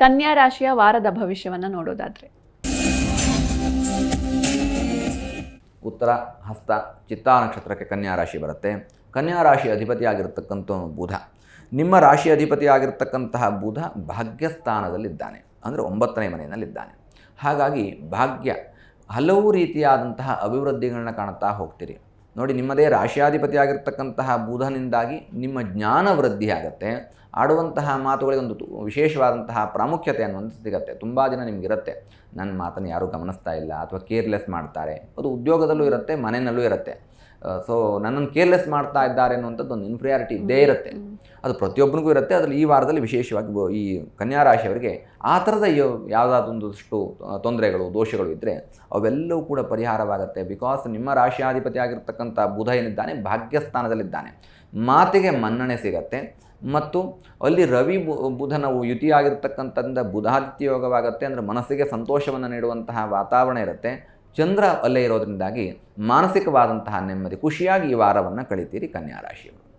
ಕನ್ಯಾ ರಾಶಿಯ ವಾರದ ಭವಿಷ್ಯವನ್ನು ನೋಡೋದಾದ್ರೆ ಉತ್ತರ ಹಸ್ತ ಚಿತ್ತಾ ನಕ್ಷತ್ರಕ್ಕೆ ಕನ್ಯಾ ರಾಶಿ ಬರುತ್ತೆ. ಕನ್ಯಾ ರಾಶಿ ಅಧಿಪತಿಯಾಗಿರ್ತಕ್ಕಂಥವನು ಬುಧ. ನಿಮ್ಮ ರಾಶಿ ಅಧಿಪತಿಯಾಗಿರ್ತಕ್ಕಂತಹ ಬುಧ ಭಾಗ್ಯಸ್ಥಾನದಲ್ಲಿದ್ದಾನೆ, ಅಂದರೆ 9ನೇ ಮನೆಯಲ್ಲಿದ್ದಾನೆ. ಹಾಗಾಗಿ ಭಾಗ್ಯ ಹಲವು ರೀತಿಯಾದಂತಹ ಅಭಿವೃದ್ಧಿಗಳನ್ನ ಕಾಣುತ್ತಾ ಹೋಗ್ತೀರಿ. ನೋಡಿ, ನಿಮ್ಮದೇ ರಾಶಿಯಾಧಿಪತಿಯಾಗಿರ್ತಕ್ಕಂತಹ ಬುಧನಿಂದಾಗಿ ನಿಮ್ಮ ಜ್ಞಾನ ವೃದ್ಧಿ ಆಗುತ್ತೆ. ಆಡುವಂತಹ ಮಾತುಗಳಿಗೊಂದು ವಿಶೇಷವಾದಂತಹ ಪ್ರಾಮುಖ್ಯತೆ ಅನ್ನುವಂಥ ಸಿಗುತ್ತೆ. ತುಂಬ ದಿನ ನಿಮಗಿರುತ್ತೆ, ನನ್ನ ಮಾತನ್ನು ಯಾರೂ ಗಮನಿಸ್ತಾ ಇಲ್ಲ ಅಥವಾ ಕೇರ್ಲೆಸ್ ಮಾಡ್ತಾರೆ. ಅದು ಉದ್ಯೋಗದಲ್ಲೂ ಇರುತ್ತೆ, ಮನೆಯಲ್ಲೂ ಇರುತ್ತೆ. ಸೊ ನನ್ನನ್ನು ಕೇರ್ಲೆಸ್ ಮಾಡ್ತಾ ಇದ್ದಾರೆ ಅನ್ನುವಂಥದ್ದು ಒಂದು ಇನ್ಫೀರಿಯಾರಿಟಿ ಇದ್ದೇ ಇರುತ್ತೆ. ಅದು ಪ್ರತಿಯೊಬ್ಬರಿಗೂ ಇರುತ್ತೆ. ಅದರಲ್ಲಿ ಈ ವಾರದಲ್ಲಿ ವಿಶೇಷವಾಗಿ ಈ ಕನ್ಯಾ ರಾಶಿಯವರಿಗೆ ಆ ಥರದ ಯಾವುದಾದೊಂದಷ್ಟು ತೊಂದರೆಗಳು ದೋಷಗಳು ಇದ್ದರೆ ಅವೆಲ್ಲವೂ ಕೂಡ ಪರಿಹಾರವಾಗುತ್ತೆ. ಬಿಕಾಸ್ ನಿಮ್ಮ ರಾಶಿಯಾಧಿಪತಿ ಆಗಿರ್ತಕ್ಕಂಥ ಬುಧ ಏನಿದ್ದಾನೆ ಭಾಗ್ಯಸ್ಥಾನದಲ್ಲಿದ್ದಾನೆ. ಮಾತಿಗೆ ಮನ್ನಣೆ ಸಿಗತ್ತೆ. ಮತ್ತು ಅಲ್ಲಿ ರವಿ ಬುಧನವು ಯುತಿಯಾಗಿರ್ತಕ್ಕಂಥದ್ರಿಂದ ಬುಧಾದಿತ್ಯ ಯೋಗವಾಗುತ್ತೆ. ಅಂದರೆ ಮನಸ್ಸಿಗೆ ಸಂತೋಷವನ್ನು ನೀಡುವಂತಹ ವಾತಾವರಣ ಇರುತ್ತೆ. ಚಂದ್ರ ಅಲ್ಲೇ ಇರೋದರಿಂದಾಗಿ ಮಾನಸಿಕವಾದಂತಹ ನೆಮ್ಮದಿ, ಖುಷಿಯಾಗಿ ಈ ವಾರವನ್ನು ಕಳೀತೀರಿ ಕನ್ಯಾ ರಾಶಿಯವರು.